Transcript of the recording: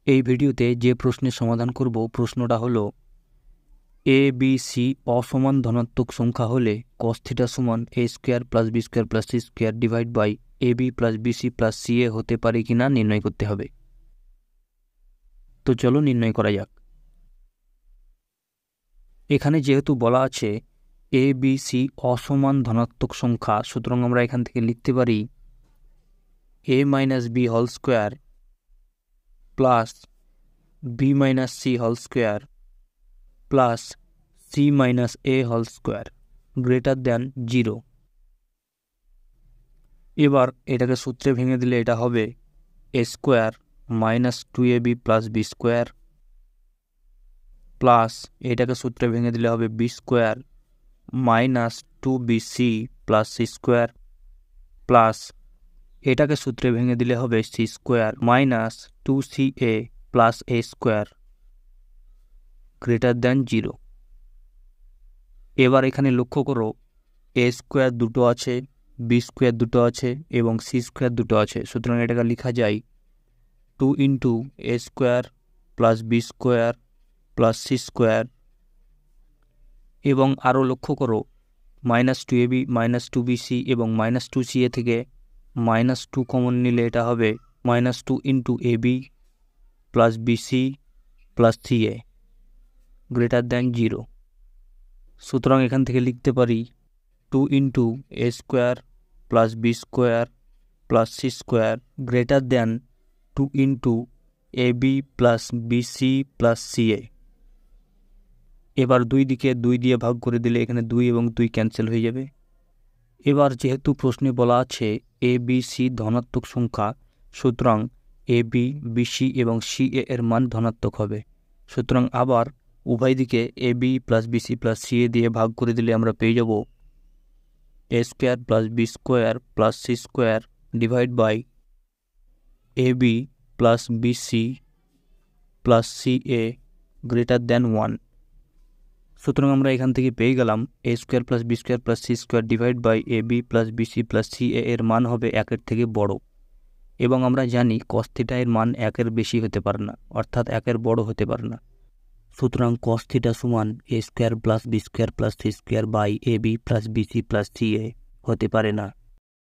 এই ভিডিওতে যে প্রশ্নের সমাধান করব প্রশ্নটা হলো এ বি সি অসমান ধনাত্মক সংখ্যা হলে cos থিটা সমান a square plus B square plus C square divide by A B plus BC plus C A হতে পারে কিনা নির্ণয় করতে হবে। তো চলো নির্ণয় করা যাক। এখানে যেহেতু বলা আছে এ বি সি অসমান ধনাত্মক সংখ্যা, সুতরাং আমরা এখান থেকে লিখতে পারি a minus B whole square plus B minus C whole square plus C minus A whole square greater than 0। এবার এটাকে সূত্রে ভেঙে দিলে এটা হবে A square minus 2ab plus B square plus এটাকে সূত্রে ভেঙে দিলে হবে B square minus 2bc plus C square plus এটাকে সূত্রে ভেঙে দিলে হবে C square minus 2ca plus A square greater than 0। এবার এখানে লক্ষ্য করো এ স্কোয়ার দুটো আছে, বি স্কোয়ার দুটো আছে এবং সি স্কোয়ার দুটো আছে, সুতরাং এটাকে লেখা যায় 2 into A square plus B square plus C square. এবং আরও লক্ষ্য করো মাইনাস 2ab মাইনাস 2bc এবং মাইনাস 2ca থেকে মাইনাস 2 কমন নিলে এটা হবে minus 2 into ab plus BC plus CA greater than 0। সুতরাং এখান থেকে লিখতে পারি 2 into A square plus B square plus C square greater than 2 into A B plus BC plus CA. এবার দুই দিকে 2 দিয়ে ভাগ করে দিলে এখানে 2 এবং 2 ক্যান্সেল হয়ে যাবে। এবার যেহেতু প্রশ্নে বলা আছে এ বি সি ধনাত্মক সংখ্যা, সুতরাং এ বি বিসি এবং সি এর মান ধনাত্মক হবে। সুতরাং আবার উভয় দিকে A B plus BC plus C A দিয়ে ভাগ করে দিলে আমরা পেয়ে যাব A square plus B square plus C square divide by A B plus BC plus C A greater than 1। সুতরাং আমরা এখান থেকে পেয়ে গেলাম A square plus B square plus C square divide by A B plus BC plus C এর মান হবে 1 থেকে বড়, এবং আমরা জানি cos থিটা এর মান 1 বেশি হতে পারে না, অর্থাৎ 1 বড় হতে পারে না। সুতরাং cos থিটা সমান A square plus B square plus C square by A B plus BC plus C A হতে পারে না।